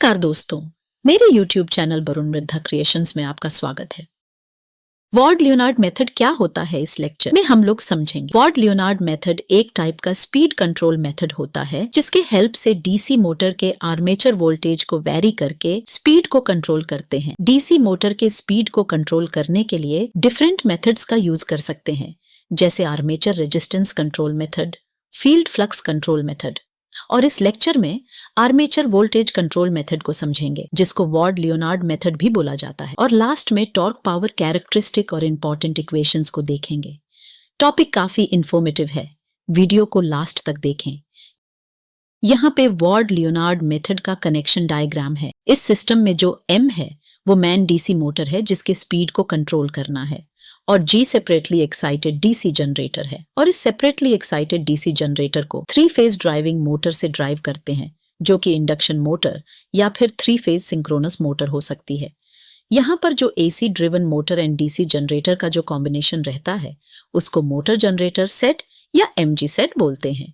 नमस्कार दोस्तों, मेरे YouTube channel Varun Mridha creations में आपका स्वागत है। वॉर्ड-लियोनार्ड मेथड क्या होता है, इस लेक्चर में हम लोग समझेंगे। वॉर्ड-लियोनार्ड मेथड एक टाइप का स्पीड कंट्रोल मेथड होता है जिसके हेल्प से डीसी मोटर के आर्मेचर वोल्टेज को वेरी करके स्पीड को कंट्रोल करते हैं। डीसी मोटर के स्पीड को कंट्रोल करने के लिए डिफरेंट मेथड्स का यूज कर सकते हैं, जैसे armature resistance control method, field flux control method. और इस लेक्चर में आर्मेचर वोल्टेज कंट्रोल मेथड को समझेंगे, जिसको वॉर्ड-लियोनार्ड मेथड भी बोला जाता है। और लास्ट में टॉर्क पावर कैरेक्टरिस्टिक और इंपॉर्टेंट इक्वेशंस को देखेंगे। टॉपिक काफी इंफॉर्मेटिव है, वीडियो को लास्ट तक देखें। यहाँ पे वॉर्ड-लियोनार्ड मेथड का कनेक्शन डायग्राम है। इस सिस्टम में जो M है वो मैन डीसी मोटर है जिसके स्पीड को कंट्रोल करना है, और G separately excited DC generator है। और इस सेपरेटली एक्साइटेड डीसी जनरेटर को 3 फेज ड्राइविंग मोटर से ड्राइव करते हैं, जो कि इंडक्शन मोटर या फिर 3 फेज सिंक्रोनस मोटर हो सकती है। यहाँ पर जो AC driven motor and DC generator का जो कॉम्बिनेशन रहता है उसको मोटर जनरेटर सेट या MG सेट बोलते हैं,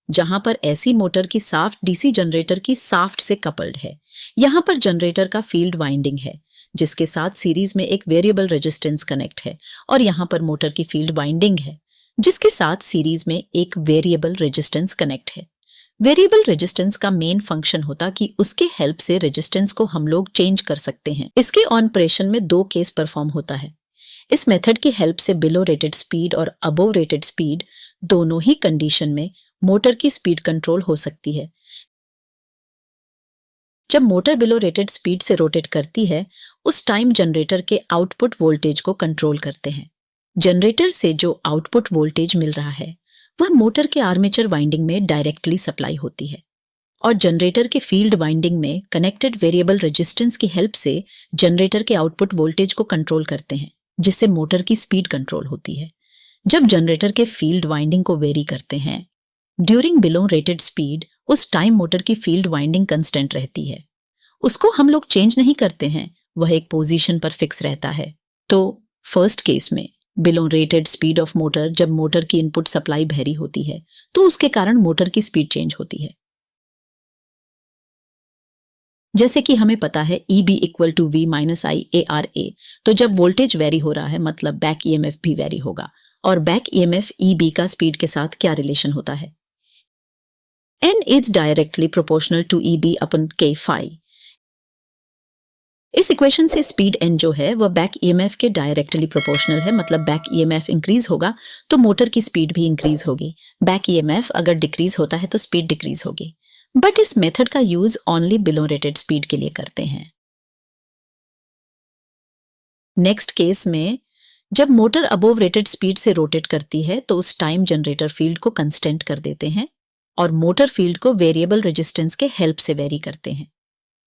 जहां पर ऐसी मोटर की साफ्ट डीसी जनरेटर की साफ्ट से कपल्ड है। यहाँ पर जनरेटर का फील्ड वाइंडिंग है जिसके साथ सीरीज में एक वेरिएबल रेजिस्टेंस कनेक्ट है, और यहाँ पर मोटर की फील्ड वाइंडिंग है जिसके साथ सीरीज में एक वेरिएबल रेजिस्टेंस कनेक्ट है। वेरिएबल रेजिस्टेंस का मेन फंक्शन होता कि उसके हेल्प से रेजिस्टेंस को हम लोग चेंज कर सकते हैं। इसके ऑपरेशन में 2 केस परफॉर्म होता है। इस मेथड की हेल्प से बिलो रेटेड स्पीड और अबोव रेटेड स्पीड दोनों ही कंडीशन में मोटर की स्पीड कंट्रोल हो सकती है। जब मोटर बिलो रेटेड स्पीड से रोटेट करती है उस टाइम जनरेटर के आउटपुट वोल्टेज को कंट्रोल करते हैं। जनरेटर से जो आउटपुट वोल्टेज मिल रहा है वह मोटर के आर्मेचर वाइंडिंग में डायरेक्टली सप्लाई होती है, और जनरेटर के फील्ड वाइंडिंग में कनेक्टेड वेरिएबल रेजिस्टेंस की हेल्प से जनरेटर के आउटपुट वोल्टेज को कंट्रोल करते हैं, जिससे मोटर की स्पीड कंट्रोल होती है। जब जनरेटर के फील्ड वाइंडिंग को वेरी करते हैं ड्यूरिंग बिलो रेटेड स्पीड, उस टाइम मोटर की फील्ड वाइंडिंग कंस्टेंट रहती है। उसको हम लोग चेंज नहीं करते हैं, वह एक पोजीशन पर फिक्स रहता है। तो फर्स्ट केस में below rated speed of motor, जब मोटर की इनपुट सप्लाई वेरी होती है तो उसके कारण मोटर की स्पीड चेंज होती है। जैसे कि हमें पता है EB = V - I ARA, तो जब वोल्टेज वेरी हो रहा है मतलब बैक EMF भी वेरी होगा। और बैक EMF EB का स्पीड के साथ क्या रिलेशन होता है? N is directly proportional to EB upon K phi। इस इक्वेशन से स्पीड N जो है वह बैक EMF के डायरेक्टली प्रोपोर्शनल है, मतलब बैक EMF इंक्रीज होगा तो मोटर की स्पीड भी इंक्रीज होगी। बैक EMF अगर डिक्रीज होता है तो स्पीड डिक्रीज होगी। बट इस मेथड का use only below rated speed के लिए करते हैं। नेक्स्ट केस में जब मोटर अबोव रेटेड स्पीड से रोटेट करती है तो उस टाइम जनरेटर फील्ड को कंस्टेंट कर देते हैं और मोटर फील्ड को वेरिएबल रेजिस्टेंस के हेल्प से वेरी करते हैं।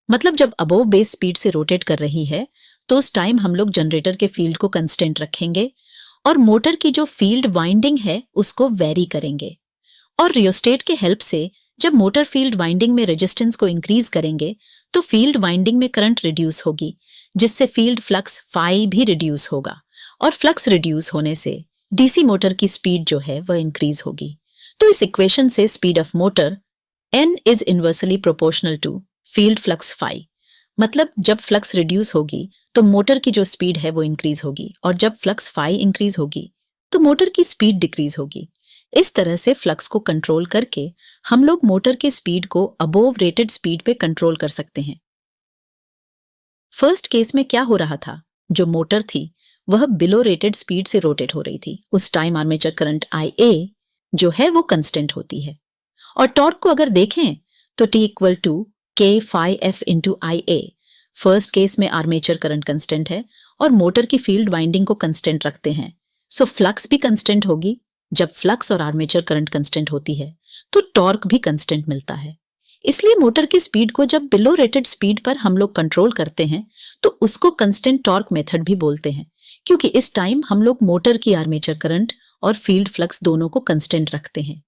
मतलब जब अबोव बेस स्पीड से रोटेट कर रही है तो उस टाइम हम लोग जनरेटर के फील्ड को कंस्टेंट रखेंगे और मोटर की जो फील्ड वाइंडिंग है उसको वेरी करेंगे। और रियोस्टेट के हेल्प से जब मोटर फील्ड वाइंडिंग में रेजिस्टेंस को इंक्रीज करेंगे तो फील्ड वाइंडिंग में करंट रिड्यूस होगी, जिससे फील्ड फ्लक्स फाई भी रिड्यूस होगा, और फ्लक्स रिड्यूस होने से डीसी मोटर की स्पीड जो है वह इंक्रीज होगी। तो इस इक्वेशन से speed of motor N is inversely proportional to field flux phi, मतलब जब फ्लक्स रिड्यूस होगी तो मोटर की जो स्पीड है वो इंक्रीज होगी, और जब फ्लक्स फाई इंक्रीज होगी तो मोटर की स्पीड डिक्रीज होगी। इस तरह से फ्लक्स को कंट्रोल करके हम लोग मोटर के स्पीड को अबोव रेटेड स्पीड पे कंट्रोल कर सकते हैं। फर्स्ट केस में क्या हो रहा था, जो मोटर थी वह बिलो रेटेड स्पीड से रोटेट हो रही थी। उस टाइम आर्मेचर करंट IA जो है वो कंस्टेंट होती है। और टॉर्क को अगर देखें तो T = K phi F × IA। First case में आर्मेचर करंट कंस्टेंट है और मोटर की फील्ड वाइंडिंग को कंस्टेंट रखते हैं, सो फ्लक्स भी कंस्टेंट होगी। जब फ्लक्स और आर्मेचर करंट कंस्टेंट होती है तो टॉर्क भी कंस्टेंट मिलता है। इसलिए मोटर की स्पीड को जब बिलो रेटेड स्पीड पर हम लोग कंट्रोल करते हैं तो उसको कंस्टेंट टॉर्क मेथड भी बोलते हैं, क्योंकि इस टाइम हम लोग मोटर की आर्मेचर करंट और फील्ड फ्लक्स दोनों को कंस्टेंट रखते हैं।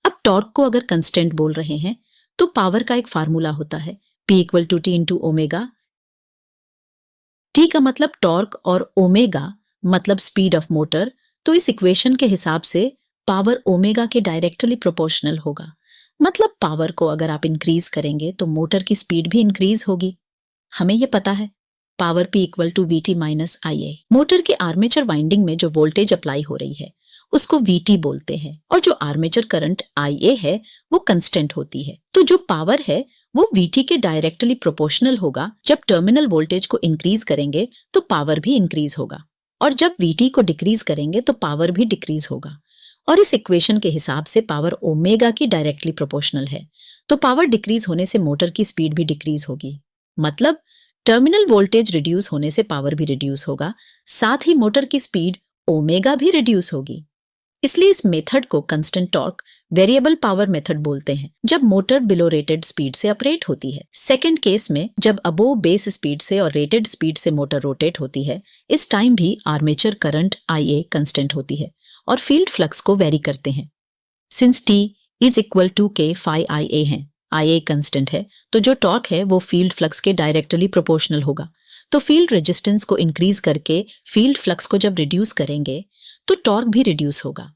अब टॉर्क को अगर कंस्टेंट बोल रहे हैं तो पावर का एक फार्मूला होता है, P = T × ओमेगा। T का मतलब टॉर्क और ओमेगा मतलब स्पीड ऑफ मोटर। तो इस इक्वेशन के हिसाब से पावर ओमेगा के डायरेक्टली प्रोपोर्शनल होगा, मतलब पावर को अगर आप इंक्रीज करेंगे तो मोटर की स्पीड भी इंक्रीज होगी। हमें ये पता है, power P equal to VT minus IA। Motor की आर्मेचर वाइंडिंग में जो वोल्टेज अप्लाई हो रही है उसको VT बोलते हैं, और जो आर्मेचर करंट IA है वो कंस्टेंट होती है। तो जो पावर है वो VT के डायरेक्टली प्रोपोर्शनल होगा। जब टर्मिनल वोल्टेज को इंक्रीज करेंगे तो पावर भी इंक्रीज होगा, और जब VT को डिक्रीज करेंगे तो पावर भी डिक्रीज होगा। और इस इक्वेशन के हिसाब से पावर ओमेगा की डायरेक्टली प्रोपोर्शनल है, तो पावर डिक्रीज होने से मोटर की स्पीड भी डिक्रीज होगी। मतलब टर्मिनल वोल्टेज रिड्यूस होने से पावर भी रिड्यूस होगा, साथ ही मोटर की स्पीड ओमेगा भी रिड्यूस होगी। इसलिए इस मेथड को constant torque variable power method बोलते हैं जब मोटर बिलो रेटेड स्पीड से ऑपरेट होती है। सेकंड केस में जब अबोव बेस स्पीड से और रेटेड स्पीड से मोटर रोटेट होती है, इस टाइम भी आर्मेचर करंट IA कंस्टेंट होती है और फील्ड फ्लक्स को वेरी करते हैं। Since T is equal to K phi IA है, IA कंस्टेंट है, तो जो टॉर्क है वो फील्ड फ्लक्स के डायरेक्टली प्रोपोर्शनल होगा। तो फील्ड रेजिस्टेंस को इंक्रीज करके फील्ड फ्लक्स को जब रिड्यूस करेंगे तो टॉर्क भी रिड्यूस होगा,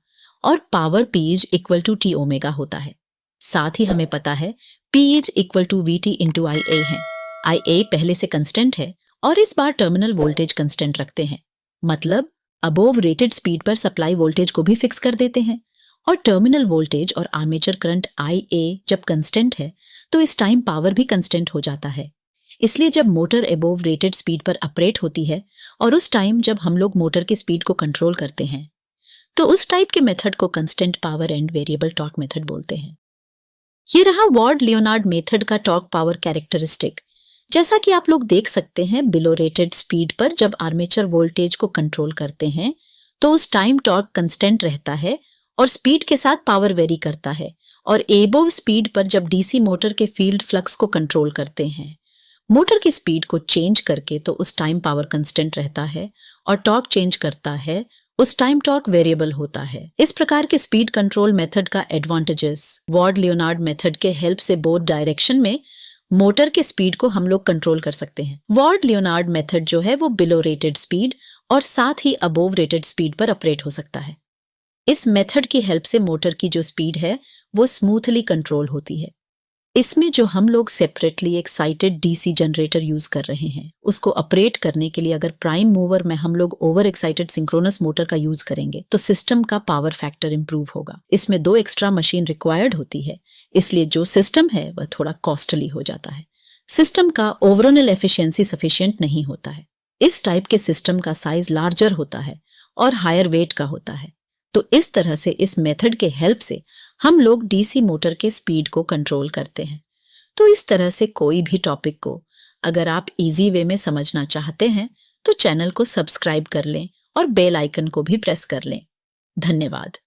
और power P is equal to T omega होता है। साथ ही हमें पता है P is equal to VT into IA है। IA पहले से कंस्टेंट है और इस बार टर्मिनल वोल्टेज कंस्टेंट रखते हैं, मतलब अबोव रेटेड स्पीड पर सप्लाई वोल्टेज को भी फिक्स कर देते हैं। और टर्मिनल वोल्टेज और आर्मेचर करंट IA जब कंस्टेंट है तो इस टाइम पावर भी कंस्टेंट हो जाता है। इसलिए जब मोटर अबोव रेटेड स्पीड पर ऑपरेट होती है और उस टाइम जब हम लोग मोटर की स्पीड को कंट्रोल करते हैं, तो उस टाइप के मेथड को constant power and variable torque method बोलते हैं। ये रहा वॉर्ड लियोनार्ड मेथड का टॉर्क पावर कैरेक्टरिस्टिक। जैसा कि आप लोग देख सकते हैं, बिलो रेटेड स्पीड पर जब आर्मेचर वोल्टेज को कंट्रोल करते हैं तो उस टाइम टॉर्क कंस्टेंट रहता है और स्पीड के साथ पावर वेरी करता है। और एबोव स्पीड पर जब DC मोटर के फील्ड फ्लक्स को कंट्रोल करते हैं मोटर की स्पीड को चेंज करके, तो उस टाइम पावर कंस्टेंट रहता है और टॉर्क चेंज करता है, उस टाइम टॉर्क वेरिएबल होता है। इस प्रकार के स्पीड कंट्रोल मेथड का एडवांटेजेस, वॉर्ड लियोनार्ड मेथड के हेल्प से बोथ डायरेक्शन में मोटर के स्पीड को हम लोग कंट्रोल कर सकते हैं। वॉर्ड लियोनार्ड मेथड जो है वो बिलो रेटेड स्पीड और साथ ही अबोव रेटेड स्पीड पर ऑपरेट हो सकता है। इस मेथड की हेल्प से मोटर की जो स्पीड है वो स्मूथली कंट्रोल होती है। इसमें जो हम लोग separately excited DC generator use कर रहे हैं, उसको ऑपरेट करने के लिए अगर प्राइम मूवर में हम लोग ओवर एक्साइटेड सिंक्रोनस मोटर का यूज करेंगे तो सिस्टम का पावर फैक्टर इंप्रूव होगा। इसमें 2 एक्स्ट्रा मशीन रिक्वायर्ड होती है, इसलिए जो सिस्टम है वह थोड़ा कॉस्टली हो जाता है। सिस्टम का ओवरऑल एफिशिएंसी सफिशिएंट नहीं होता है। इस टाइप के सिस्टम का साइज लार्जर होता है और हायर वेट का होता है। तो इस तरह से इस मेथड के हेल्प से हम लोग DC मोटर के स्पीड को कंट्रोल करते हैं। तो इस तरह से कोई भी टॉपिक को अगर आप इजी वे में समझना चाहते हैं तो चैनल को सब्सक्राइब कर लें और बेल आइकन को भी प्रेस कर लें। धन्यवाद।